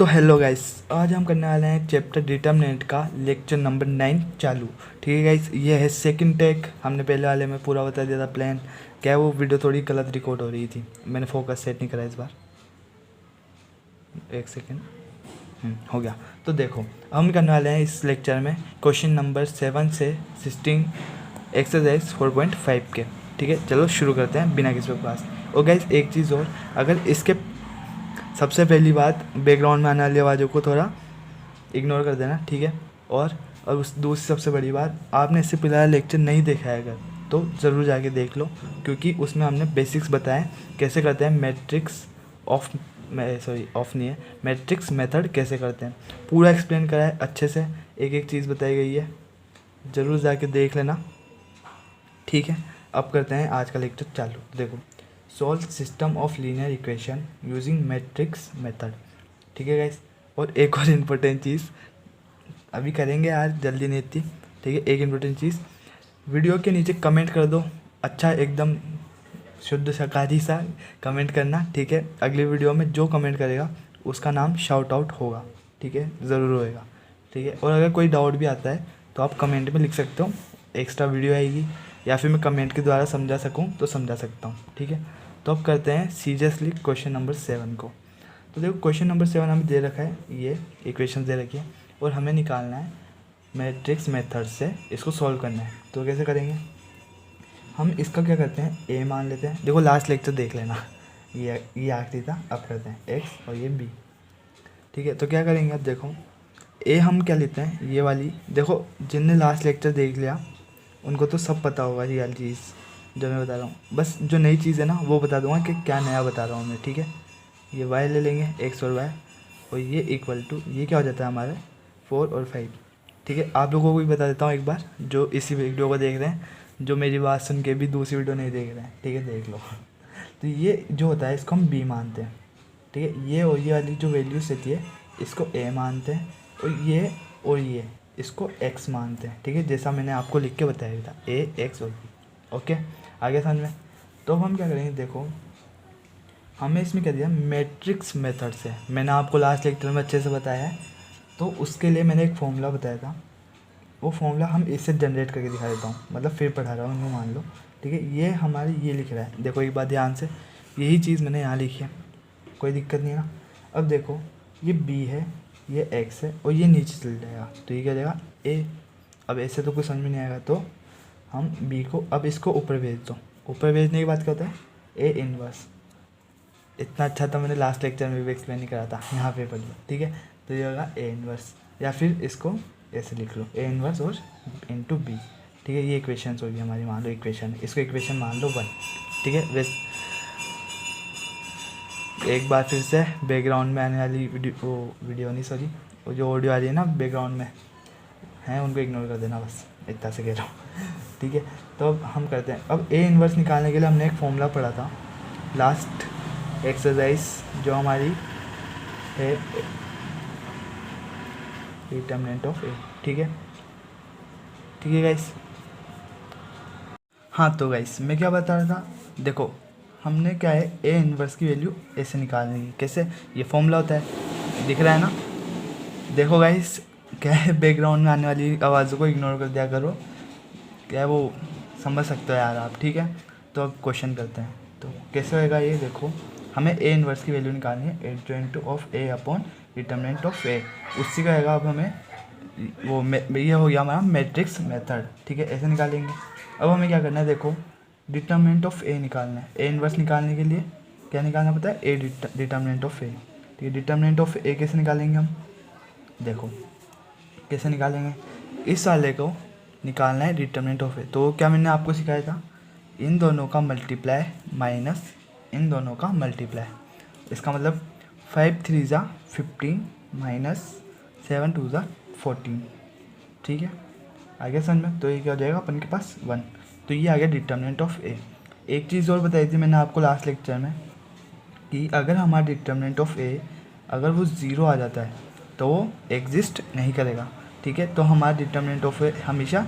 तो hello guys, आज हम करने वाले हैं चैप्टर डिटर्मिनेंट का लेक्चर नंबर 9 चालू। ठीक है गाइस, ये है सेकंड टेक। हमने पहले वाले में पूरा बता दिया था प्लान। क्या वो वीडियो थोड़ी गलत रिकॉर्ड हो रही थी, मैंने फोकस सेट नहीं करा इस बार। एक सेकेंड, हो गया। तो देखो, हम करने वाले हैं इस लेक्चर में क्वेश्चन नंबर 7 से 16 एक्सरसाइज 4.5 के। ठीक है, चलो शुरू करते हैं बिना किसी बकवास। और गाइस एक चीज़ और, अगर इसके सबसे पहली बात, बैकग्राउंड में आने वाली आवाज़ों को थोड़ा इग्नोर कर देना, ठीक है। और उस दूसरी सबसे बड़ी बात, आपने इससे पहले लेक्चर नहीं देखा है अगर, तो ज़रूर जाके देख लो, क्योंकि उसमें हमने बेसिक्स बताए कैसे करते हैं मैट्रिक्स ऑफ ऑफ नहीं है, मैट्रिक्स मेथड कैसे करते हैं, पूरा एक्सप्लेन करा है अच्छे से, एक एक चीज़ बताई गई है, ज़रूर जाके देख लेना, ठीक है। अब करते हैं आज का लेक्चर चालू। देखो, solve system of linear equation using matrix method. ठीक है गाइस, और एक और इम्पोर्टेंट चीज़ अभी करेंगे आज, जल्दी नहीं थी, ठीक है। एक इम्पोर्टेंट चीज़, वीडियो के नीचे कमेंट कर दो, अच्छा एकदम शुद्ध शाकाहारी सा कमेंट करना, ठीक है। अगली वीडियो में जो कमेंट करेगा उसका नाम शाउट आउट होगा, ठीक है, ज़रूर होएगा, ठीक है। और अगर कोई डाउट भी आता है तो आप कमेंट में लिख सकते हो, एक्स्ट्रा वीडियो आएगी, या फिर मैं कमेंट के द्वारा समझा सकूं तो समझा सकता हूं, ठीक है। तो अब करते हैं सीरियसली क्वेश्चन नंबर 7 को। तो देखो, क्वेश्चन नंबर 7 हमें दे रखा है, ये इक्वेशन दे रखी है और हमें निकालना है मैट्रिक्स मेथड से, इसको सॉल्व करना है। तो कैसे करेंगे, हम इसका क्या करते हैं, ए मान लेते हैं। देखो लास्ट लेक्चर देख लेना, ये आखिरी था। अब करते हैं एक्स और ये बी, ठीक है। तो क्या करेंगे, अब देखो ए हम क्या लेते हैं, ये वाली। देखो जिनने लास्ट लेक्चर देख लिया उनको तो सब पता होगा ये वाली चीज़ जो मैं बता रहा हूँ, बस जो नई चीज़ है ना वो बता दूंगा कि क्या नया बता रहा हूँ मैं, ठीक है। ये y ले लेंगे, x और y, और ये इक्वल टू, ये क्या हो जाता है हमारे 4 और 5, ठीक है। आप लोगों को भी बता देता हूँ एक बार, जो इसी वीडियो को देख रहे हैं, जो मेरी बात सुन के भी दूसरी वीडियो नहीं देख रहे हैं, ठीक है, देख लो। तो ये जो होता है इसको हम b मानते हैं, ठीक है। ये और ये वाली जो वैल्यूज रहती है इसको a मानते हैं, और ये इसको x मानते हैं, ठीक है, जैसा मैंने आपको लिख के बताया था, a x और b। ओके, आगे समझ में। तो हम क्या करेंगे, देखो हमें इसमें क्या दिया, मैट्रिक्स मेथड से। मैंने आपको लास्ट लेक्चर में अच्छे से बताया है, तो उसके लिए मैंने एक फॉर्मूला बताया था, वो फॉर्मूला हम इससे जनरेट करके दिखा देता हूँ, मतलब फिर पढ़ा रहा हूँ इनको, मान लो, ठीक है। ये हमारी ये लिख रहा है, देखो एक बात ध्यान से, यही चीज़ मैंने यहाँ लिखी है, कोई दिक्कत नहीं है ना। अब देखो ये b है, ये x है, और ये नीचे चल जाएगा, तो ये क्या जाएगा a। अब ऐसे तो कुछ समझ में नहीं आएगा, तो हम b को, अब इसको ऊपर भेज दो। ऊपर भेजने के बाद क्या होता है, a इनवर्स। इतना अच्छा तो मैंने लास्ट लेक्चर में भी एक्सप्लेन नहीं करा था, यहाँ पे पढ़ लो, ठीक है। तो ये होगा a इनवर्स, या फिर इसको ऐसे लिख लो, a इनवर्स और इंटू b, ठीक है। ये इक्वेशन होगी हमारी, मान लो इक्वेशन, इसको इक्वेशन मान लो 1, ठीक है। वैसे एक बार फिर से बैकग्राउंड में आने वाली वीडियो नहीं, सॉरी, वो जो ऑडियो आ रही है ना बैकग्राउंड में हैं, उनको इग्नोर कर देना, बस इतना से कह रहा हूँ, ठीक है। तो अब हम करते हैं, अब ए इन्वर्स निकालने के लिए हमने एक फॉर्मूला पढ़ा था लास्ट एक्सरसाइज, जो हमारी है डिटर्मिनेंट ऑफ ए, ठीक है, ठीक है गाइस। हाँ तो गाइस मैं क्या बता रहा था, देखो हमने क्या है, ए इन्वर्स की वैल्यू ऐसे निकालनी है, कैसे, ये फॉर्मूला होता है, दिख रहा है ना। देखो गाइस क्या है, बैकग्राउंड में आने वाली आवाज़ों को इग्नोर कर दिया करो, क्या है वो समझ सकते हो यार आप, ठीक है। तो अब क्वेश्चन करते हैं, तो कैसे होएगा ये, देखो हमें ए इन्वर्स की वैल्यू निकालनी है, adjoint of A upon determinant of A, उससे क्या होगा, अब हमें वो ये हो गया हमारा मैट्रिक्स मेथड, ठीक है, ऐसे निकालेंगे। अब हमें क्या करना है, देखो डिटर्मिनेंट ऑफ ए निकालना है। ए इन्वर्स निकालने के लिए क्या निकालना पड़ता है, ए डिटर्मिनेंट ऑफ ए, ठीक है। डिटर्मिनेंट ऑफ ए कैसे निकालेंगे हम, देखो कैसे निकालेंगे, इस वाले को निकालना है डिटर्मिनेंट ऑफ ए। तो क्या मैंने आपको सिखाया था, इन दोनों का मल्टीप्लाई माइनस इन दोनों का मल्टीप्लाई, इसका मतलब 5 3 ज़ा 15 माइनस 7 2 ज़ा 14, ठीक है, आगे समझ में। तो ये क्या हो जाएगा अपन के पास 1, तो ये आ गया डिटर्मिनेंट ऑफ ए। एक चीज़ और बताई थी मैंने आपको लास्ट लेक्चर में, कि अगर हमारा डिटर्मिनेंट ऑफ ए अगर वो 0 आ जाता है तो वो एग्जिस्ट नहीं करेगा, ठीक है। तो हमारा डिटर्मिनेंट ऑफ ए हमेशा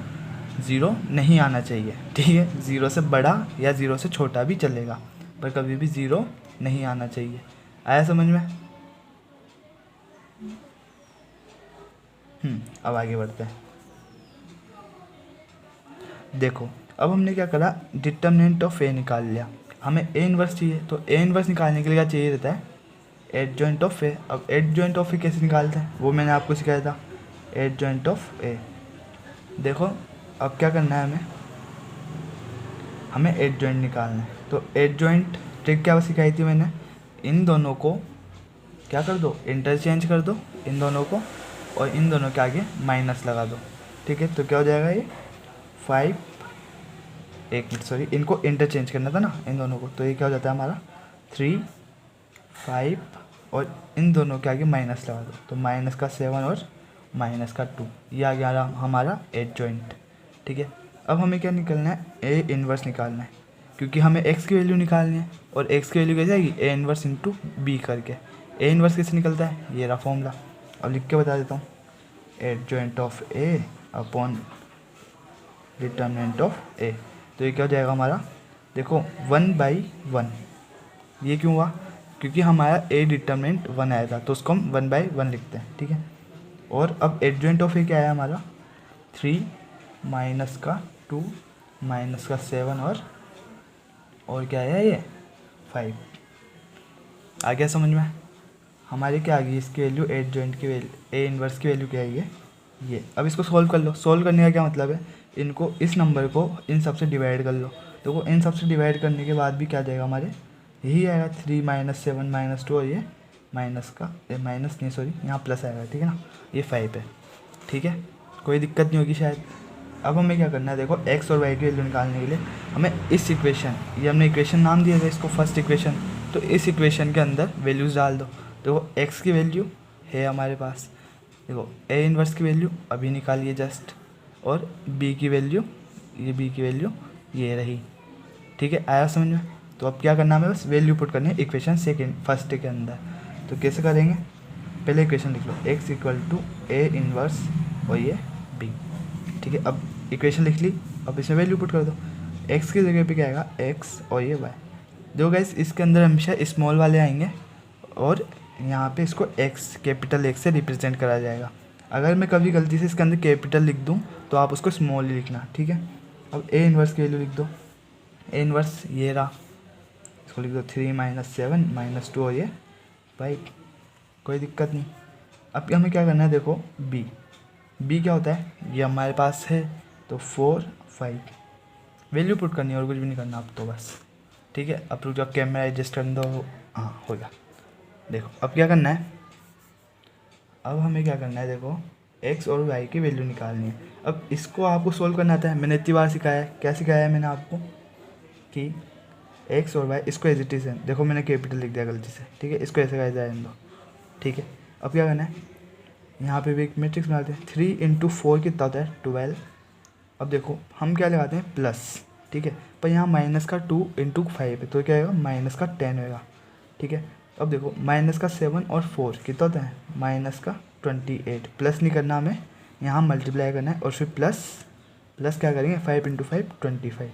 0 नहीं आना चाहिए, ठीक है। 0 से बड़ा या 0 से छोटा भी चलेगा, पर कभी भी 0 नहीं आना चाहिए। आया समझ में, अब आगे बढ़ते हैं। देखो अब हमने क्या करा, डिटर्मिनेंट ऑफ ए निकाल लिया। हमें ए इनवर्स चाहिए, तो ए इनवर्स निकालने के लिए क्या चाहिए रहता है, एडजॉइंट ऑफ ए। अब एडजॉइंट ऑफ ए कैसे निकालते हैं वो मैंने आपको सिखाया था, एडजॉइंट ऑफ ए। देखो अब क्या करना है, हमें एडजॉइंट निकालना है। तो एडजॉइंट ट्रिक क्या सिखाई थी मैंने, इन दोनों को क्या कर दो, इंटरचेंज कर दो इन दोनों को, और इन दोनों के आगे माइनस लगा दो। ठीक है, तो क्या हो जाएगा ये 5, एक मिनट सॉरी, इनको इंटरचेंज करना था ना इन दोनों को, तो ये क्या हो जाता है हमारा 3, 5, और इन दोनों के आगे माइनस लगा दो, तो माइनस का 7 और माइनस का 2, ये आ गया हमारा एडजॉइंट। ठीक है, अब हमें क्या निकालना है, ए इन्वर्स निकालना है, क्योंकि हमें एक्स की वैल्यू निकालनी है, और एक्स की वैल्यू कैसे आएगी, ए इन्वर्स इंटू बी करके। ए इन्वर्स कैसे निकलता है, ये रहा फॉर्मूला, अब लिख के बता देता हूँ, adjoint of A upon determinant of A. तो ये क्या हो जाएगा हमारा, देखो 1/1। ये क्यों हुआ, क्योंकि हमारा ए डिटर्मिनेंट 1 आया था, तो उसको हम 1/1 लिखते हैं। ठीक है, और अब एडजॉइंट ऑफ ए क्या आया हमारा, 3 माइनस का 2 माइनस का 7 और क्या आया ये 5। आ गया समझ में, हमारी क्या आ गई इसकी वैल्यू, एडजॉइंट की वैल्यू, ए इनवर्स की वैल्यू क्या है ये। अब इसको सॉल्व कर लो। सॉल्व करने का क्या मतलब है, इनको, इस नंबर को इन सब से डिवाइड कर लो। तो वो इन सब से डिवाइड करने के बाद भी क्या जाएगा हमारे, यही आएगा 3 - 7 - 2, और ये माइनस का माइनस नहीं सॉरी यहाँ प्लस आएगा। ठीक है ना, ये 5 है। ठीक है, कोई दिक्कत नहीं होगी शायद। अब हमें क्या करना है, देखो एक्स और वाई की वैल्यू निकालने के लिए हमें इस इक्वेशन, ये हमने इक्वेशन नाम दिया था इसको फर्स्ट इक्वेशन, तो इस इक्वेशन के अंदर वैल्यूज़ डाल दो। देखो एक्स की वैल्यू है हमारे पास, देखो ए इनवर्स की वैल्यू अभी निकालिए जस्ट, और बी की वैल्यू, ये बी की वैल्यू ये रही। ठीक है, आया समझ में। तो अब क्या करना है, हमें बस वैल्यू पुट करनी है इक्वेशन फर्स्ट के अंदर। तो कैसे करेंगे, पहले इक्वेशन लिख लो, x equal to A inverse और ये बी। ठीक है, अब इक्वेशन लिख ली, अब इसमें वैल्यू पुट कर दो। एक्स की जगह पे क्या आएगा, एक्स और ये वाई। देखो गाइस इसके अंदर हमेशा स्मॉल वाले आएंगे, और यहाँ पे इसको एक्स, कैपिटल एक्स से रिप्रेजेंट करा जाएगा। अगर मैं कभी गलती से इसके अंदर कैपिटल लिख दूँ तो आप उसको स्मॉल ही लिखना। ठीक है, अब ए इनवर्स की वैल्यू लिख दो, ए इनवर्स ये रहा, इसको लिख दो 3 - 7 - 2 और ये 5, कोई दिक्कत नहीं। अब हमें क्या करना है, देखो बी क्या होता है, ये हमारे पास है, तो 4, 5 वैल्यू पुट करनी है, और कुछ भी नहीं करना अब तो बस। ठीक है, अब रुक जाओ, कैमरा एडजस्ट कर दो, हाँ हो गया। देखो अब क्या करना है, अब हमें क्या करना है, देखो एक्स और वाई की वैल्यू निकालनी है। अब इसको आपको सोल्व करना आता है, मैंने इतनी बार सिखाया है। क्या सिखाया है मैंने आपको, कि एक्स और वाई, इसको एज इट इज़ है, देखो मैंने कैपिटल लिख दिया गलती से। ठीक है, इसको ऐसे का ऐसे दो। ठीक है, अब क्या करना है, यहाँ पे भी एक मैट्रिक्स बनाते हैं, 3 × 4 कितना होता है 12। अब देखो हम क्या लगाते हैं प्लस, ठीक है, पर यहाँ माइनस का 2 × 5 है, तो क्या होगा माइनस का 10 होगा। ठीक है, अब देखो माइनस का 7 और 4 कितना होता है, माइनस का 28। प्लस नहीं करना हमें, यहाँ मल्टीप्लाई करना है, और फिर प्लस क्या करेंगे, 5 × 5 25।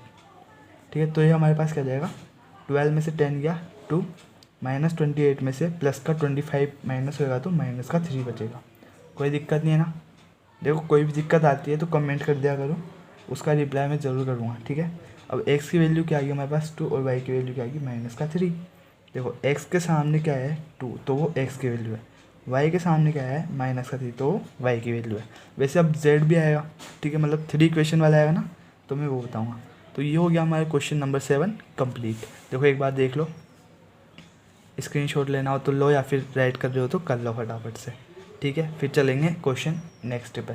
ठीक है, तो ये हमारे पास क्या जाएगा, 12 में से 10 गया 2, -28 में से प्लस का 25 माइनस होगा, तो माइनस का 3 बचेगा। कोई दिक्कत नहीं है ना। देखो कोई भी दिक्कत आती है तो कमेंट कर दिया करो, उसका रिप्लाई मैं ज़रूर करूँगा। ठीक है, अब x की वैल्यू क्या आएगी हमारे पास 2, और y की वैल्यू क्या आएगी -3। देखो x के सामने क्या है 2, तो वो x की वैल्यू है, y के सामने क्या है -3, तो वो y की वैल्यू है। वैसे अब z भी आएगा, ठीक है, मतलब 3 इक्वेशन वाला आएगा ना, तो मैं वो बताऊँगा। तो ये हो गया हमारा क्वेश्चन नंबर 7 कंप्लीट। देखो एक बार देख लो, स्क्रीनशॉट लेना हो तो लो, या फिर राइट कर रहे हो तो कर लो फटाफट से। ठीक है, फिर चलेंगे क्वेश्चन नेक्स्ट पे।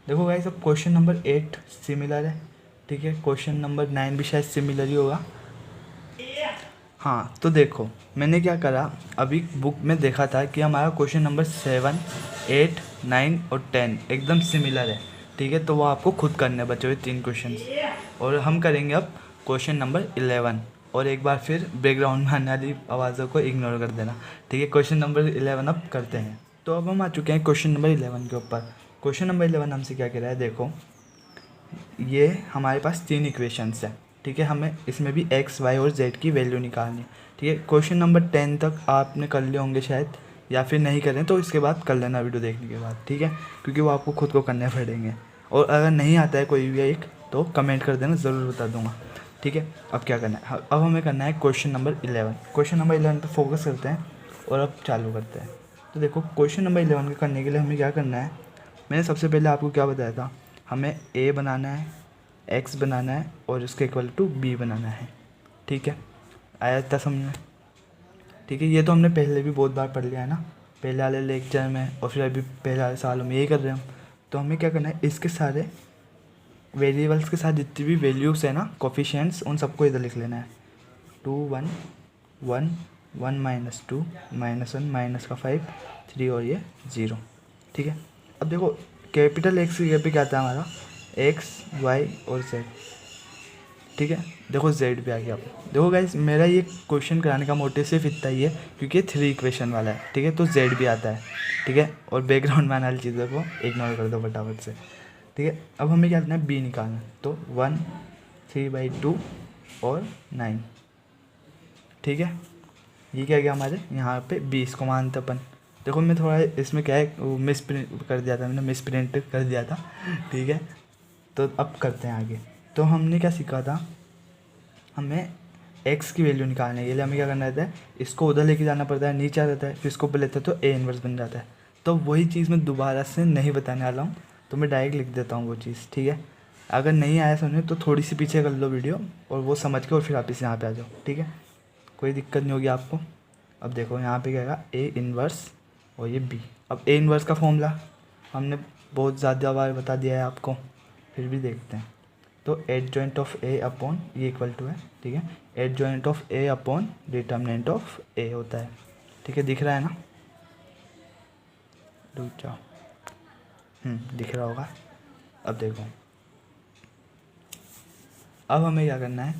देखो गाइस अब क्वेश्चन नंबर 8 सिमिलर है। ठीक है, क्वेश्चन नंबर 9 भी शायद सिमिलर ही होगा। हाँ, तो देखो मैंने क्या करा, अभी बुक में देखा था कि हमारा क्वेश्चन नंबर 7, 8, 9 और 10 एकदम सिमिलर है। ठीक है, तो वो आपको खुद करने बचे हुए 3 क्वेश्चन, और हम करेंगे अब क्वेश्चन नंबर 11। और एक बार फिर बैकग्राउंड में आने वाली आवाज़ों को इग्नोर कर देना। ठीक है, क्वेश्चन नंबर 11 अब करते हैं। तो अब हम आ चुके हैं क्वेश्चन नंबर 11 के ऊपर। क्वेश्चन नंबर 11 हमसे क्या कह रहा है, देखो ये हमारे पास 3 इक्वेशंस हैं। ठीक है, हमें इसमें भी x, y और z की वैल्यू निकालनी है। ठीक है, क्वेश्चन नंबर 10 तक आपने कर लिए होंगे शायद, या फिर नहीं करें तो इसके बाद कर लेना वीडियो देखने के बाद, ठीक है, क्योंकि वो आपको खुद को करने पड़ेंगे। और अगर नहीं आता है कोई भी एक तो कमेंट कर देना, ज़रूर बता दूंगा, ठीक है। अब क्या करना है, अब हमें करना है क्वेश्चन नंबर 11। क्वेश्चन नंबर 11 पर फोकस करते हैं और अब चालू करते हैं। तो देखो क्वेश्चन नंबर 11 का करने के लिए हमें क्या करना है, मैंने सबसे पहले आपको क्या बताया था, हमें ए बनाना है, एक्स बनाना है और उसके इक्वल टू बी बनाना है, ठीक है। आया था समझ में, ठीक है। ये तो हमने पहले भी बहुत बार पढ़ लिया है ना, पहले वाले लेक्चर में, और फिर अभी पहले वाले सालों में यही कर रहे हैं हम। तो हमें क्या करना है, इसके सारे वेरिएबल्स के साथ जितनी भी वैल्यूज़ है ना, कोफिशिएंट्स, उन सबको इधर लिख लेना है। 2 1 1 1 -2 -1 -5 3 और ये 0, ठीक है। अब देखो कैपिटल एक्स ये पे क्या आता है हमारा, एक्स वाई और जेड, ठीक है। देखो जेड पे आ गया। देखो गाइस मेरा ये क्वेश्चन कराने का मोटिव सिर्फ इतना ही है क्योंकि 3 इक्वेशन वाला है, ठीक है, तो जेड भी आता है, ठीक है। और बैकग्राउंड में आने वाली चीज़ों को इग्नोर कर दो फटाफट से, ठीक है। अब हमें क्या करना है, बी निकालना है। तो 1 3/2 और 9, ठीक है। ये क्या गया हमारे यहाँ पे 20 को मानते अपन। देखो मैं थोड़ा इसमें क्या है मिस प्रिंट कर दिया था, मैंने मिस प्रिंट कर दिया था, ठीक है। तो अब करते हैं आगे। तो हमने क्या सीखा था, हमें x की वैल्यू निकालने के लिए हमें क्या करना रहता है, इसको उधर लेके जाना पड़ता है, नीचे आ जाता है, फिर इसको ऊपर लेते हैं तो a इन्वर्स बन जाता है। तो वही चीज़ मैं दोबारा से नहीं बताने वाला हूँ, तो मैं डायरेक्ट लिख देता हूँ वो चीज़, ठीक है। अगर नहीं आया समझ में तो थोड़ी सी पीछे कर लो वीडियो और वो समझ के और फिर वापस यहाँ पे आ जाओ, ठीक है, कोई दिक्कत नहीं होगी आपको। अब देखो यहाँ पे क्या आएगा, a इन्वर्स और ये b। अब a इन्वर्स का फॉर्मूला हमने बहुत ज़्यादा बार बता दिया है आपको, फिर भी देखते हैं। तो एडजॉइंट ऑफ ए अपॉन ये इक्वल टू है, ठीक है, adjoint of A upon determinant of A होता है, ठीक है। दिख रहा है ना, रुक जाओ, दिख रहा होगा। अब देखो अब हमें क्या करना है,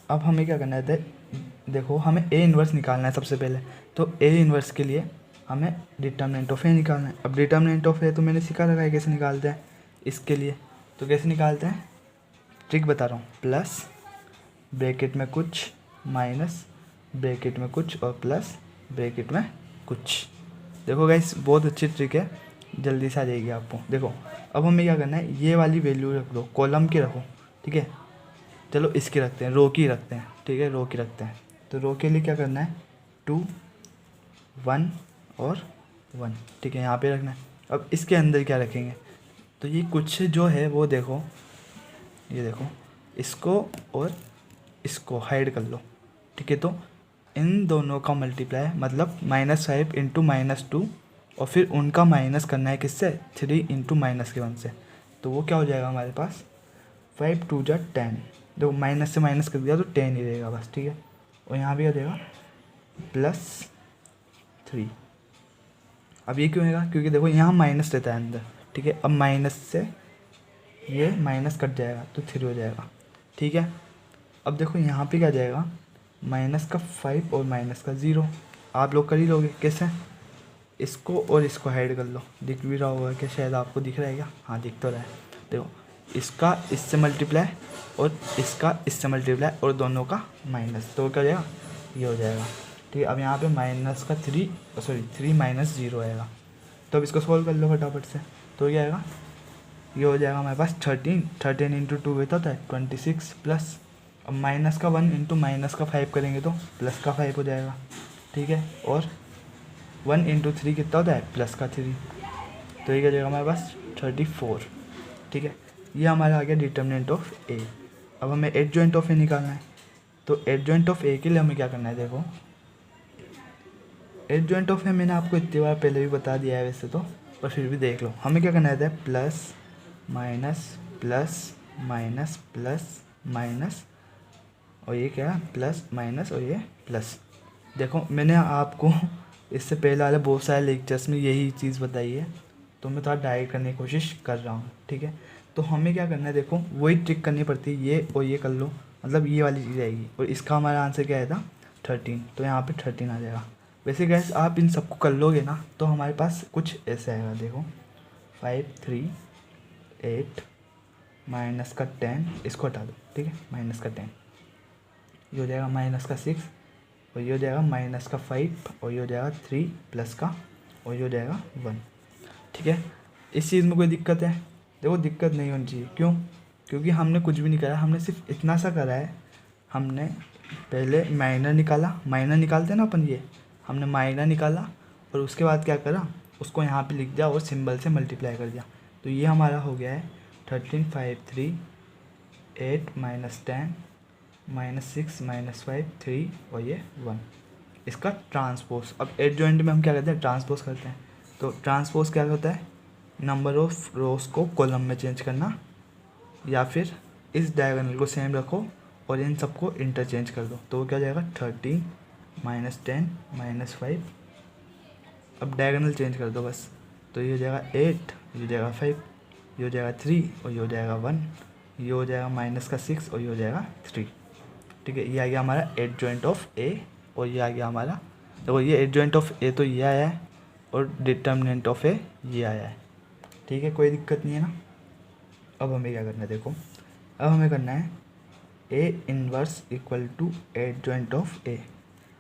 अब हमें क्या करना है, देखो हमें ए इन्वर्स निकालना है सबसे पहले। तो ए इन्वर्स के लिए हमें डिटर्मिनेंट ऑफ ए निकालना है। अब डिटर्मिनेंट ऑफ ए तो मैंने सिखा रखा है कैसे निकालते हैं इसके लिए। तो कैसे निकालते हैं, ट्रिक बता रहा हूँ, प्लस ब्रैकेट में कुछ माइनस ब्रैकेट में कुछ और प्लस ब्रैकेट में कुछ। देखो गाइस बहुत अच्छी ट्रिक है, जल्दी से आ जाएगी आपको। देखो अब हमें क्या करना है, ये वाली वैल्यू रख दो, कॉलम की रखो, ठीक है। चलो इसकी रखते हैं, रो की रखते हैं, ठीक है, रो की रखते हैं। तो रो के लिए क्या करना है, 2 1 और 1, ठीक है, यहाँ पे रखना है। अब इसके अंदर क्या रखेंगे, तो ये कुछ जो है वो देखो, ये देखो इसको और इसको हाइड कर लो, ठीक है। तो इन दोनों का मल्टीप्लाई मतलब -5 इंटू -2 और फिर उनका माइनस करना है किससे, 3 इंटू -1 से। तो वो क्या हो जाएगा हमारे पास, 5 2 जा 10। देखो माइनस से माइनस कर दिया तो 10 ही रहेगा बस, ठीक है। और यहाँ भी क्या देगा, +3। अब ये क्यों होगा, क्योंकि देखो यहाँ माइनस रहता है अंदर, ठीक है। अब माइनस से ये माइनस कट जाएगा तो 3 हो जाएगा, ठीक है। अब देखो यहाँ पे क्या जाएगा, -5 और -0। आप लोग कर ही लोगे कैसे, इसको और इसको हाइड कर लो। दिख भी रहा होगा क्या, शायद आपको दिख रहा है क्या, हाँ दिख तो रहा है। देखो इसका इससे मल्टीप्लाई और इसका इससे मल्टीप्लाई और दोनों का माइनस, तो क्या हो जाएगा, ये हो जाएगा, ठीक है। अब यहाँ पे -3 -0 आएगा। तो अब इसको सॉल्व कर लो फटाफट से। तो क्या आएगा, ये हो जाएगा हमारे पास 13 इंटू 2 कितना होता है 26 प्लस, अब -1 इंटू -5 करेंगे तो +5 हो जाएगा, ठीक है। और 1 इंटू 3 कितना होता है +3, तो ये क्या जाएगा हमारे पास 34, ठीक है। ये हमारा आ गया डिटर्मिनेंट ऑफ ए। अब हमें एडजॉइंट ऑफ ए निकालना है। तो एडजॉइंट ऑफ ए के लिए हमें क्या करना है, देखो एडजॉइंट ऑफ ए मैंने आपको इतनी बार पहले भी बता दिया है वैसे तो, पर फिर भी देख लो। हमें क्या करना है, plus minus plus minus plus minus और ये क्या है प्लस माइनस और ये प्लस। देखो मैंने आपको इससे पहले वाले बहुत सारे लेक्चर्स में यही चीज़ बताई है, तो मैं थोड़ा डायरेक्ट करने की कोशिश कर रहा हूँ, ठीक है। तो हमें क्या करना है, देखो वही ट्रिक करनी पड़ती है, ये और ये कर लो, मतलब ये वाली चीज़ आएगी। और इसका हमारा आंसर क्या आया था 13, तो यहाँ पे 13 आ जाएगा। वैसे गैस आप इन सबको कर लोगे ना तो हमारे पास कुछ ऐसे आएगा, देखो 5 3 8 -10, इसको हटा दो, ठीक है, -10 ये हो जाएगा -6 और ये हो जाएगा माइनस का 5 और ये हो जाएगा 3 प्लस का और ये हो जाएगा 1। ठीक है, इस चीज़ में कोई दिक्कत है? देखो दिक्कत नहीं होनी चाहिए। क्यों? क्योंकि हमने कुछ भी नहीं करा, हमने सिर्फ इतना सा करा है। हमने पहले माइनर निकाला, माइनर निकालते हैं ना अपन, ये हमने माइनर निकाला और उसके बाद क्या करा, उसको यहाँ पे लिख दिया और सिंबल से मल्टीप्लाई कर दिया। तो ये हमारा हो गया है 13 5 3 8 माइनस 10 माइनस 6 माइनस 5 3 और ये 1, इसका ट्रांसपोज। अब एडजॉइंट में हम क्या करते हैं, ट्रांसपोज करते हैं। तो ट्रांसपोज क्या होता है, नंबर ऑफ रोज को कॉलम में चेंज करना, या फिर इस डायगोनल को सेम रखो और इन सबको इंटरचेंज कर दो। तो वो क्या हो जाएगा 13 माइनस 10 माइनस 5। अब डायगोनल चेंज कर दो बस। तो ये हो जाएगा 8, ये हो जाएगा 5, ये हो जाएगा 3 और ये हो जाएगा 1, ये हो जाएगा माइनस का 6 और ये हो जाएगा 3। ठीक है, ये आ गया हमारा एडजॉइंट ऑफ ए और ये आ गया हमारा, देखो ये एडजॉइंट ऑफ ए तो ये आया है और डिटर्मिनेंट ऑफ ए ये आया है। ठीक है, कोई दिक्कत नहीं है ना। अब हमें क्या करना है, देखो अब हमें करना है A inverse equal to adjoint of A.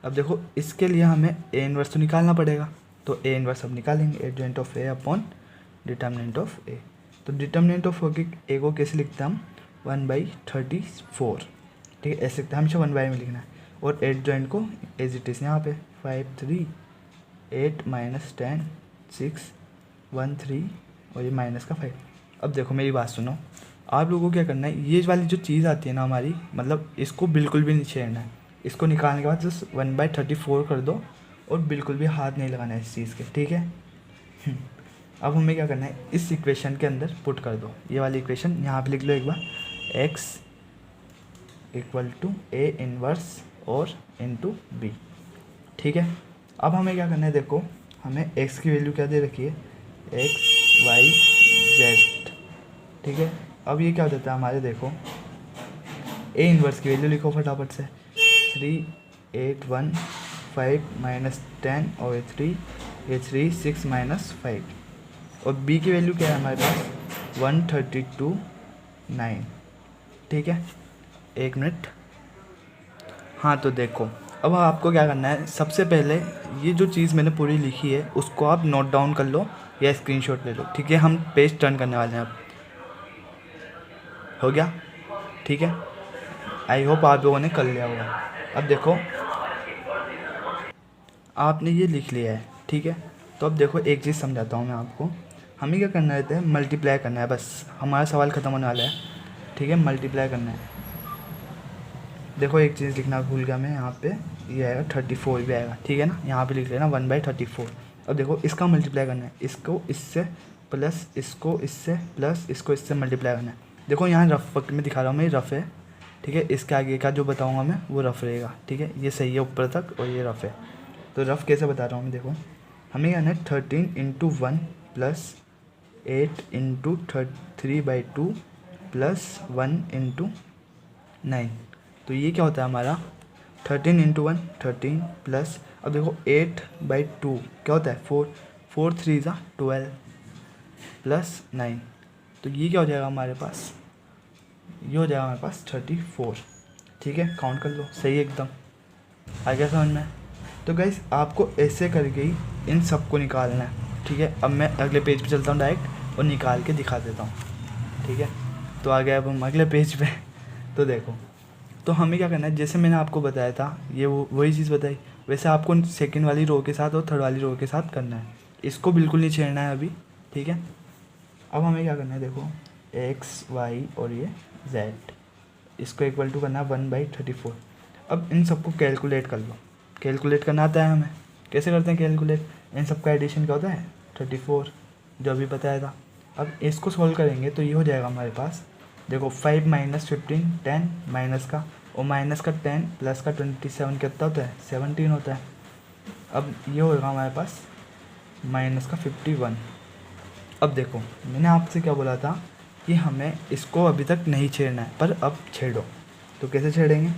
अब देखो इसके लिए हमें ए इनवर्स तो निकालना पड़ेगा, तो ए इनवर्स अब निकालेंगे, adjoint of A upon determinant of A. तो डिटर्मिनेंट ऑफ ए को कैसे लिखते हैं हम, 1/34। ठीक है, ऐसे लिखते हैं, हमेशा 1 में लिखना है। और एडजॉइंट को एज इट इज़ यहाँ पे 5 3 8 माइनस 10 6 1 3 और ये माइनस का 5। अब देखो मेरी बात सुनो, आप लोगों को क्या करना है, ये वाली जो चीज़ आती है ना हमारी, मतलब इसको बिल्कुल भी नहीं छेड़ना है। इसको निकालने के बाद जस्ट 1/34 कर दो और बिल्कुल भी हाथ नहीं लगाना है इस चीज़ के। ठीक है, अब हमें क्या करना है, इस इक्वेशन के अंदर पुट कर दो, ये वाली इक्वेशन यहाँ पे लिख लो एक बार, x equal to A inverse और इंटू बी। ठीक है, अब हमें क्या करना है, देखो हमें x की वैल्यू क्या दे रखी है, x y z। ठीक है, अब ये क्या हो जाता है हमारे, देखो ए इनवर्स की वैल्यू लिखो फटाफट से, 3 8 1 5 माइनस 10 और 3 ये 3 6 माइनस 5। और b की वैल्यू क्या है हमारे पास, 132 9। ठीक है, एक मिनट। हाँ तो देखो अब आपको क्या करना है, सबसे पहले ये जो चीज़ मैंने पूरी लिखी है उसको आप नोट डाउन कर लो या स्क्रीनशॉट ले लो। ठीक है, हम पेज टर्न करने वाले हैं अब, हो गया? ठीक है, आई होप आप लोगों ने कर लिया होगा। अब देखो आपने ये लिख लिया है। ठीक है, तो अब देखो एक चीज़ समझाता हूँ मैं आपको, हमें क्या करना रहता है, मल्टीप्लाई करना है, बस हमारा सवाल ख़त्म होने वाला है। ठीक है, मल्टीप्लाई करना है। देखो एक चीज़ लिखना भूल गया मैं, यहाँ पे ये आएगा 34 भी आएगा। ठीक है ना, यहाँ पे लिख लेना 1/34। अब देखो इसका मल्टीप्लाई करना है, इसको इससे प्लस इसको इससे प्लस इसको इससे मल्टीप्लाई करना है। देखो यहाँ रफ वक्त में दिखा रहा हूँ मैं, रफ़ है। ठीक है, इसके आगे का जो बताऊँगा मैं वो रफ़ रहेगा। ठीक है, ये सही है ऊपर तक और ये रफ़ है। तो रफ़ कैसे बता रहा हूँ मैं, देखो हमें कहना है 13 × 1 प्लस 8 × 3/2 प्लस 1 × 9। तो ये क्या होता है हमारा, 13 × 1 13 प्लस, अब देखो 8/2 क्या होता है, 4 4 3 12 प्लस 9। तो ये क्या हो जाएगा हमारे पास, ये हो जाएगा हमारे पास 34। ठीक है, काउंट कर लो, सही है एकदम, आ गया समझ में? तो गाइस आपको ऐसे करके ही इन सबको निकालना है। ठीक है, अब मैं अगले पेज पे चलता हूँ डायरेक्ट और निकाल के दिखा देता हूँ। ठीक है, तो आ गया अब हम अगले पेज पे। तो देखो, तो हमें क्या करना है, जैसे मैंने आपको बताया था, ये वही चीज़ बताई, वैसे आपको सेकंड वाली रो के साथ और थर्ड वाली रो के साथ करना है। इसको बिल्कुल नहीं छेड़ना है अभी। ठीक है, अब हमें क्या करना है, देखो x y और ये z, इसको इक्वल टू करना है 1/34। अब इन सबको कैलकुलेट कर लो। कैलकुलेट करना आता है हमें, कैसे करते हैं कैलकुलेट, इन सबका एडिशन क्या होता है 34, जो अभी बताया था। अब इसको सॉल्व करेंगे तो ये हो जाएगा हमारे पास, देखो 5 माइनस 15 10 माइनस का, और माइनस का 10 प्लस का 27 कितना होता है 17 होता है। अब ये होगा हमारे पास माइनस का 51। अब देखो मैंने आपसे क्या बोला था कि हमें इसको अभी तक नहीं छेड़ना है, पर अब छेड़ो। तो कैसे छेड़ेंगे,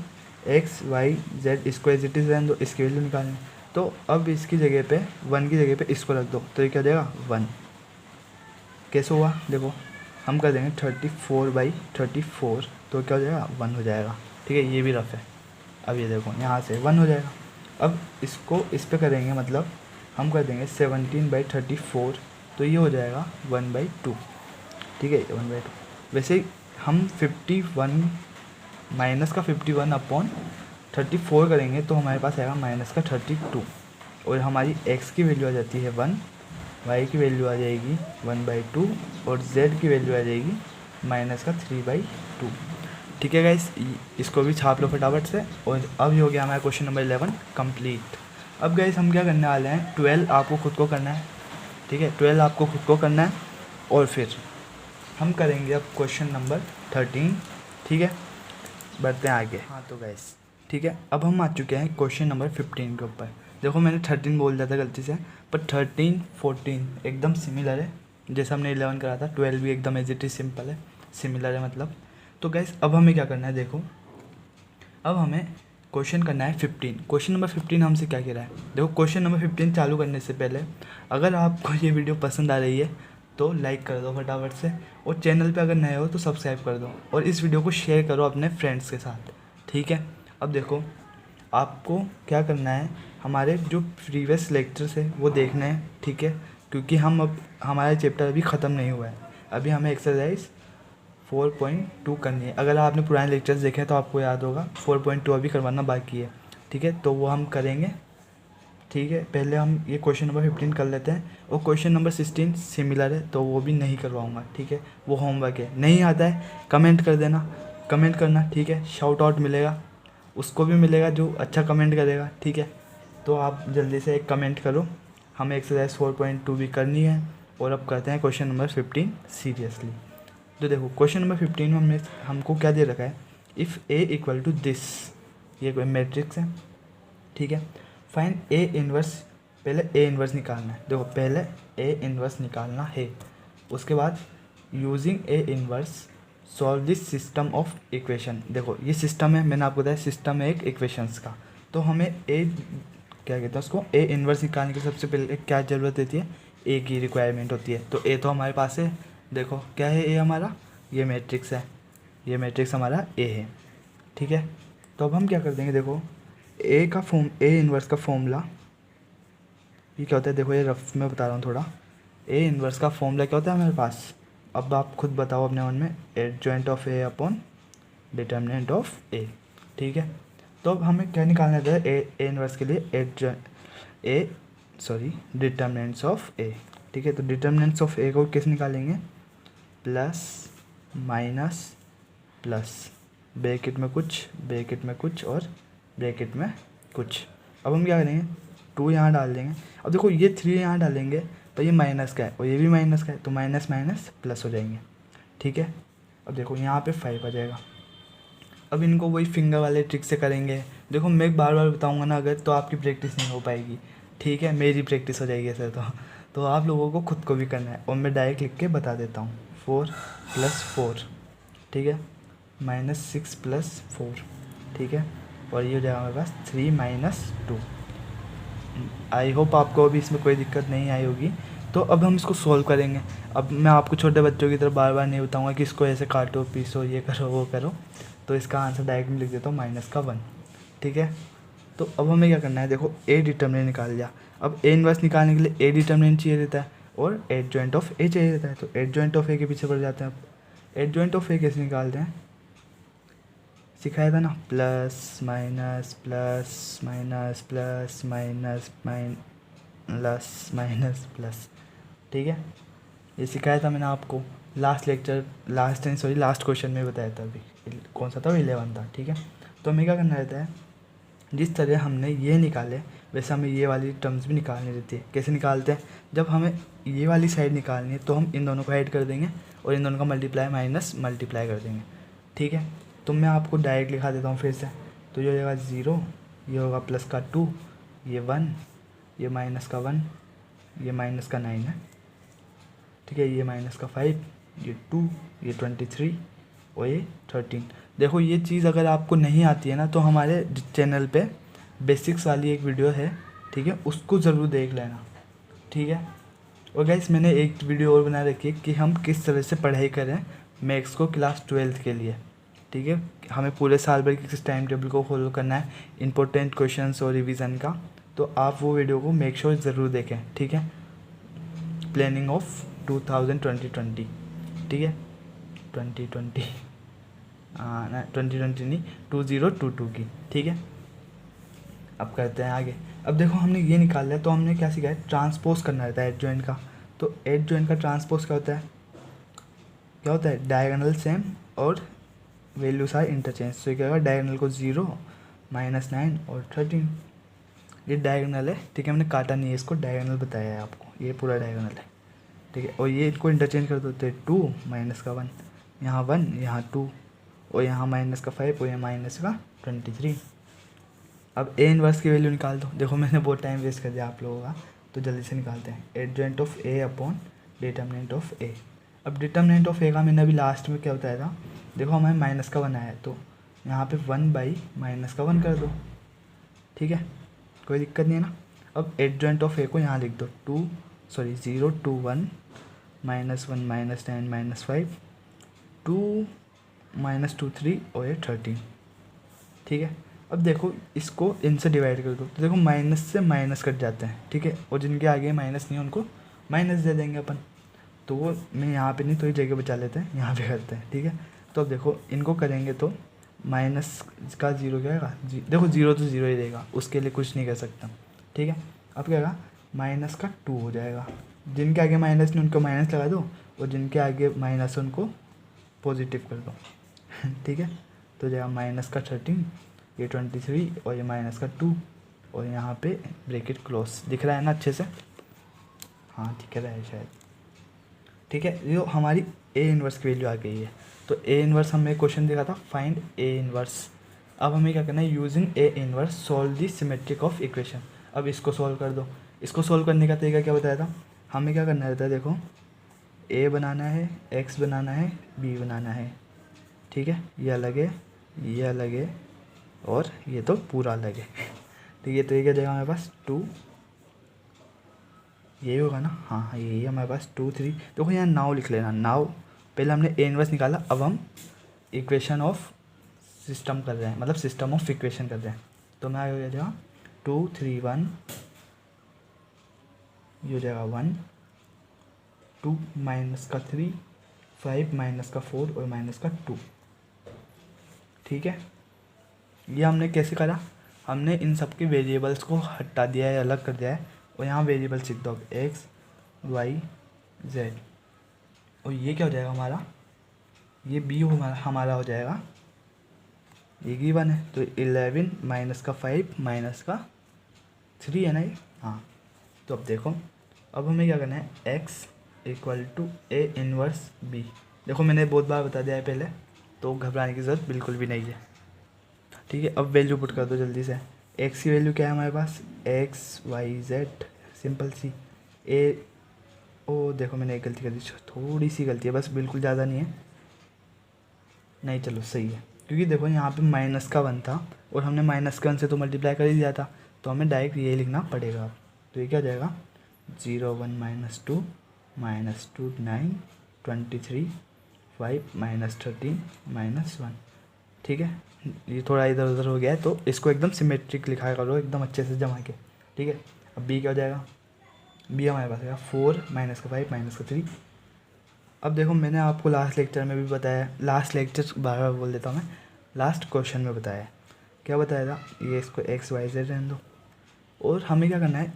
x y z इसको एज इट इज़ रहने दो, इसकी वैल्यू निकालेंगे। तो अब इसकी जगह पे 1 की जगह पे इसको रख दो, तो ये क्या हो जाएगा 1। कैसे हुआ, देखो हम कर देंगे 34/34, तो क्या हो जाएगा 1 हो जाएगा। ठीक है, ये भी रफ है। अब ये देखो यहाँ से 1 हो जाएगा। अब इसको इस पे करेंगे, मतलब हम कर देंगे 17/34, तो ये हो जाएगा 1/2, ठीक है, 1/2। वैसे हम 51 माइनस का 51/34 करेंगे तो हमारे पास आएगा माइनस का 32, और हमारी x की वैल्यू आ जाती है 1, y की वैल्यू आ जाएगी 1/2, और z की वैल्यू आ जाएगी माइनस का 3/2। ठीक है गाइस, इसको भी छाप लो फटाफट से। और अब ये हो गया हमारा क्वेश्चन नंबर 11 कंप्लीट। अब गाइस हम क्या करने वाले हैं, 12 आपको खुद को करना है, ठीक है, 12 आपको खुद को करना है, और फिर हम करेंगे अब क्वेश्चन नंबर 13, ठीक है। बढ़ते हैं आगे। हाँ तो गाइस ठीक है, अब हम आ चुके हैं क्वेश्चन नंबर 15 के ऊपर। देखो मैंने 13 बोल दिया था गलती से, पर 13 14 एकदम सिमिलर है, जैसे हमने 11 करा था। 12 भी एकदम एज इट इज सिंपल है, सिमिलर है मतलब। तो गाइस अब हमें क्या करना है, देखो अब हमें क्वेश्चन करना है 15। क्वेश्चन नंबर 15 हमसे क्या कह रहा है, देखो क्वेश्चन नंबर 15 चालू करने से पहले अगर आपको ये वीडियो पसंद आ रही है तो लाइक कर दो फटाफट से, और चैनल पे अगर नए हो तो सब्सक्राइब कर दो, और इस वीडियो को शेयर करो अपने फ्रेंड्स के साथ, ठीक है। अब देखो आपको क्या करना है, हमारे जो प्रीवियस लेक्चर्स है वो देखने हैं, ठीक है, क्योंकि हम अब हमारा चैप्टर अभी ख़त्म नहीं हुआ है, अभी हमें एक्सरसाइज 4.2 करनी है। अगर आपने पुराने लेक्चर्स देखे हैं तो आपको याद होगा 4.2 अभी करवाना बाकी है, ठीक है, तो वो हम करेंगे, ठीक है। पहले हम ये क्वेश्चन नंबर 15 कर लेते हैं, और क्वेश्चन नंबर 16 सिमिलर है तो वो भी नहीं करवाऊँगा, ठीक है, वो होमवर्क है। नहीं आता है कमेंट कर देना, कमेंट करना, ठीक है, शाउट आउट मिलेगा, उसको भी मिलेगा जो अच्छा कमेंट करेगा, ठीक है। तो आप जल्दी से एक कमेंट करो, हमें एक्सरसाइज 4.2 भी करनी है। और अब करते हैं क्वेश्चन नंबर 15 सीरियसली। तो देखो क्वेश्चन नंबर 15 में हमको क्या दे रखा है, if A equal to this, ये कोई मैट्रिक्स है, ठीक है। फाइंड ए इन्वर्स, पहले ए इन्वर्स निकालना है, देखो पहले ए इन्वर्स निकालना है, उसके बाद using A inverse solve this system of equation. देखो ये सिस्टम है, मैंने आपको बताया सिस्टम है एक इक्वेशंस का, तो हमें ए क्या कहते हैं उसको, ए इन्वर्स निकालने की सबसे पहले क्या ज़रूरत होती है, ए की रिक्वायरमेंट होती है। तो ए तो हमारे पास है, देखो क्या है ए हमारा, ये मैट्रिक्स है, ये मैट्रिक्स हमारा ए है, ठीक है। तो अब हम क्या कर देंगे, देखो ए का फॉर्म, ए इन्वर्स का फॉर्मूला ये क्या होता है, देखो ये रफ में बता रहा हूँ थोड़ा। ए इन्वर्स का फॉर्मूला क्या होता है हमारे पास, अब आप खुद बताओ अपने मन में, adjoint of A upon determinant of A, ठीक है। तो अब हमें क्या निकालना है, ए इन्वर्स के लिए डिटर्मिनेंट्स ऑफ ए, ठीक है। तो डिटर्मिनेंट्स ऑफ ए को कैसे निकालेंगे, प्लस माइनस प्लस, ब्रैकेट में कुछ, ब्रैकेट में कुछ, और ब्रैकेट में कुछ। अब हम क्या करेंगे, 2 यहाँ डाल देंगे। अब देखो ये 3 यहाँ डालेंगे तो ये माइनस का है और ये भी माइनस का है, तो माइनस माइनस प्लस हो जाएंगे, ठीक है। अब देखो यहाँ पे 5 आ जाएगा। अब इनको वही फिंगर वाले ट्रिक से करेंगे, देखो मैं बार बार बताऊँगा ना अगर, तो आपकी प्रैक्टिस नहीं हो पाएगी, ठीक है, मेरी प्रैक्टिस हो जाएगी ऐसे तो आप लोगों को खुद को भी करना है, और मैं डायरेक्ट लिख के बता देता हूँ। 4 + 4, ठीक है, -6 + 4, ठीक है, और ये हो जाएगा हमारे पास 3 - 2। आई होप आपको अभी इसमें कोई दिक्कत नहीं आई होगी। तो अब हम इसको सॉल्व करेंगे। अब मैं आपको छोटे बच्चों की तरह बार बार नहीं बताऊंगा कि इसको ऐसे काटो पीसो ये करो वो करो, तो इसका आंसर डायरेक्ट में लिख देता हूँ -1, ठीक है। तो अब हमें क्या करना है, देखो ए डिटर्मिनेंट निकाल लिया। अब ए इन्वर्स निकालने के लिए ए डिटर्मिनेंट चाहिए रहता है और एडजॉइंट ऑफ ए चाहिए रहता है, तो एडजॉइंट ऑफ ए के पीछे पड़ जाते हैं। अब एडजॉइंट ऑफ ए कैसे निकालते हैं, सिखाया था ना, plus minus plus minus plus minus minus minus plus, ठीक है, ये सिखाया था मैंने आपको लास्ट क्वेश्चन में बताया था। अभी कौन सा था, 11 था, ठीक है। तो हमें क्या करना रहता है, जिस तरह हमने ये निकाले वैसे हमें ये वाली टर्म्स भी निकालनी रहती है। कैसे निकालते हैं, जब हमें ये वाली साइड निकालनी है तो हम इन दोनों को ऐड कर देंगे और इन दोनों का मल्टीप्लाई माइनस मल्टीप्लाई कर देंगे, ठीक है। तो मैं आपको डायरेक्ट लिखा देता हूँ फिर से। तो ये हो जाएगा 0, ये होगा +2, ये 1, ये -1, ये -9 है, ठीक है, ये -5, ये 2, ये 23 और ये 13। देखो ये चीज़ अगर आपको नहीं आती है ना तो हमारे चैनल पे बेसिक्स वाली एक वीडियो है, ठीक है, उसको ज़रूर देख लेना, ठीक है। और गाइस मैंने एक वीडियो और बना रखी है कि हम किस तरह से पढ़ाई करें मैथ्स को क्लास 12th के लिए, ठीक है। हमें पूरे साल भर के किस टाइम टेबल को फॉलो करना है, इंपॉर्टेंट क्वेश्चंस और रिवीजन का, तो आप वो वीडियो को मेक श्योर ज़रूर देखें, ठीक है। प्लानिंग ऑफ 2020, ठीक है, 2020 ना 2020 नहीं 2022 की, ठीक है। अब करते हैं आगे। अब देखो हमने ये निकाल लिया, तो हमने क्या सीखा है, ट्रांसपोज करना रहता है एडजॉइंट का। तो एडजॉइंट का ट्रांसपोज क्या होता है, डायगोनल सेम और वैल्यूज आर इंटरचेंज। तो क्या होगा, डायगोनल को 0 -9 और 13, ये डायगोनल है, ठीक है। हमने काटा नहीं है इसको, डायगोनल बताया है आपको, ये पूरा डायगोनल है, ठीक है। और ये इनको इंटरचेंज कर देते हैं, 2 -1, यहाँ 1 यहाँ 2, और यहाँ -5 और यहाँ -23। अब ए इनवर्स की वैल्यू निकाल दो। देखो मैंने बहुत टाइम वेस्ट कर दिया आप लोगों का, तो जल्दी से निकालते हैं। Adjoint of A upon determinant of A. अब डिटर्मिनेंट ऑफ ए का मैंने अभी लास्ट में क्या बताया था, देखो हमें माइनस का 1 आया है, तो यहाँ पे 1/-1 कर दो, ठीक है, कोई दिक्कत नहीं है ना। अब एडजॉइंट ऑफ ए को यहाँ लिख दो, 0 2 1 -1 -9 -5 2 -2 3 और ये 13, ठीक है। अब देखो इसको इनसे डिवाइड कर दो, तो देखो माइनस से माइनस कट जाते हैं, ठीक है। और जिनके आगे माइनस नहीं है उनको माइनस दे देंगे अपन, तो वो मैं यहाँ पे नहीं थोड़ी जगह बचा लेते हैं, यहाँ पे करते हैं, ठीक है। तो अब देखो इनको करेंगे तो माइनस का 0 क्या आएगा, देखो 0 तो 0 ही रहेगा, उसके लिए कुछ नहीं कर सकता, ठीक है। अब क्या आएगा, माइनस का 2 हो जाएगा। जिनके आगे माइनस नहीं उनको माइनस लगा दो, और जिनके आगे माइनस उनको पॉजिटिव कर दो ठीक है। तो जाएगा माइनस का 13, ये 23 और ये माइनस का 2, और यहाँ पे ब्रैकेट क्लोज, दिख रहा है ना अच्छे से, हाँ दिख रहा है शायद, ठीक है। जो हमारी ए इनवर्स की वैल्यू आ गई है, तो ए इनवर्स हमें क्वेश्चन दिखा था, फाइंड ए इनवर्स। अब हमें क्या करना है, using A inverse solve the symmetric of equation. अब इसको सॉल्व कर दो। इसको सॉल्व करने का तरीका क्या बताया था, हमें क्या करना रहता है, देखो ए बनाना है, एक्स बनाना है, बी बनाना है, ठीक है। ये अलग है, ये अलग है, और ये तो पूरा अलग है ठीक है। तो ये क्या देगा हमारे पास 2, यही होगा ना, हाँ यही है हमारे पास 2 3। देखो यहाँ नाउ लिख लेना, नाउ पहले हमने ए इनवर्स निकाला, अब हम इक्वेशन ऑफ सिस्टम कर रहे हैं, मतलब सिस्टम ऑफ इक्वेशन कर रहे हैं। तो मैं हो जाएगा 2 3 1, ये हो जाएगा 1 2 माइनस का 3 5 माइनस का 4 और माइनस का 2, ठीक है। ये हमने कैसे करा, हमने इन सब के वेरिएबल्स को हटा दिया है, अलग कर दिया है, और यहाँ वेरिएबल्स लिख दो, एक्स वाई जेड। और ये क्या हो जाएगा हमारा, ये बी हमारा हो जाएगा, ये गिवन है, तो 11 माइनस का 5 माइनस का 3 है ना ये, हाँ। तो अब देखो, अब हमें क्या करना है, x equal to A inverse B. देखो मैंने बहुत बार बता दिया है पहले, तो घबराने की ज़रूरत बिल्कुल भी नहीं है, ठीक है। अब वैल्यू पुट कर दो जल्दी से। एक्स की वैल्यू क्या है हमारे पास, एक्स वाई जेड, सिंपल सी। ए ओ देखो मैंने एक गलती कर दी, थोड़ी सी गलती है बस, बिल्कुल ज़्यादा नहीं है, नहीं चलो सही है, क्योंकि देखो यहाँ पे माइनस का 1 था और हमने माइनस का 1 से तो मल्टीप्लाई कर ही दिया था, तो हमें डायरेक्ट ये लिखना पड़ेगा। तो ये क्या हो जाएगा, 0 1 -2 -2 9 23 5 -13 -1, ठीक है। ये थोड़ा इधर उधर हो गया है, तो इसको एकदम सिमेट्रिक लिखा करो, एकदम अच्छे से जमा के, ठीक है। अब बी क्या हो जाएगा, बी हमारे पास आएगा 4 माइनस का 5 माइनस का 3। अब देखो मैंने आपको लास्ट लेक्चर में भी बताया, लास्ट लेक्चर बार बार बोल देता हूँ मैं, लास्ट क्वेश्चन में बताया, क्या बताया था, ये इसको एक्स वाई जेड रहने दो, और हमें क्या करना है,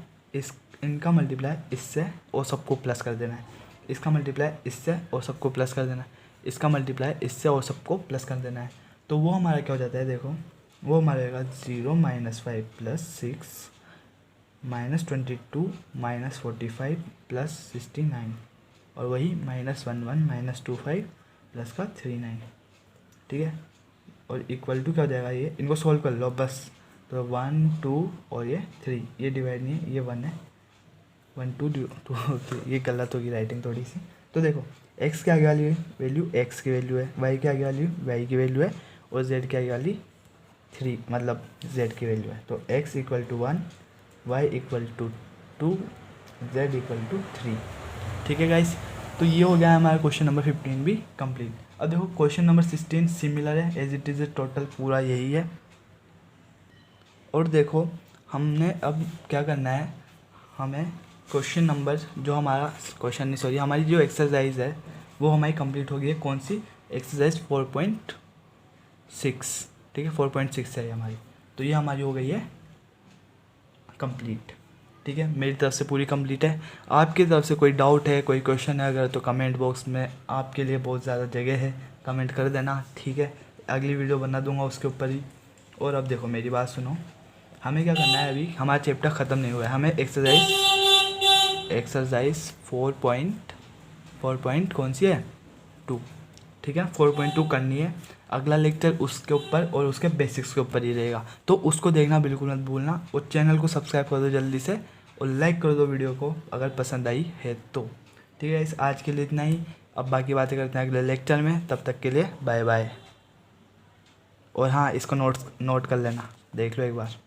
इनका मल्टीप्लाई इससे और सबको प्लस कर देना है, इसका मल्टीप्लाई इससे और सबको प्लस कर देना है, इसका मल्टीप्लाई इससे और सबको प्लस कर देना है। तो वो हमारा क्या हो जाता है, देखो वो हमारा रहेगा 0 -5 + 6 -22 -45 + 69, और वही -11 -25 प्लस का 39, ठीक है। और इक्वल टू क्या हो जाएगा, ये इनको सोल्व कर लो बस। तो 1 2 और ये 3, ये डिवाइड नहीं है, ये 1 है, 1 2 2 ये गलत होगी राइटिंग थोड़ी सी। तो देखो एक्स के आगे वाली वैल्यू एक्स की वैल्यू है, वाई के आगे वाली वाई की वैल्यू है, और जेड के आगे वाली 3 मतलब जेड की वैल्यू है। तो x equal to 1, y equal to 2, z equal to 3, ठीक है गाइस। तो ये हो गया हमारा क्वेश्चन नंबर 15 भी कंप्लीट। अब देखो क्वेश्चन नंबर 16 सिमिलर है एज इट इज़, टोटल पूरा यही है। और देखो हमने अब क्या करना है, हमें क्वेश्चन नंबर जो हमारा क्वेश्चन नहीं सॉरी हमारी जो एक्सरसाइज है वो हमारी कंप्लीट हो गई है। कौन सी? एक्सरसाइज 4.6, ठीक है 4.6 है हमारी, तो ये हमारी हो गई है कंप्लीट। ठीक है, मेरी तरफ से पूरी कंप्लीट है। आपकी तरफ से कोई डाउट है, कोई क्वेश्चन है अगर, तो कमेंट बॉक्स में आपके लिए बहुत ज़्यादा जगह है, कमेंट कर देना। ठीक है, अगली वीडियो बना दूंगा उसके ऊपर ही। और अब देखो मेरी बात सुनो, हमें क्या करना है, अभी हमारा चैप्टर ख़त्म नहीं हुआ है, हमें एक्सरसाइज 4 कौन सी है 2, ठीक है 4.2 करनी है। अगला लेक्चर उसके ऊपर और उसके बेसिक्स के ऊपर ही रहेगा, तो उसको देखना बिल्कुल मत भूलना। और चैनल को सब्सक्राइब कर दो जल्दी से, और लाइक कर दो वीडियो को अगर पसंद आई है तो। ठीक है, इस आज के लिए इतना ही। अब बाकी बातें करते हैं अगले लेक्चर में, तब तक के लिए बाय बाय। और हाँ, इसको नोट कर लेना, देख लो एक बार।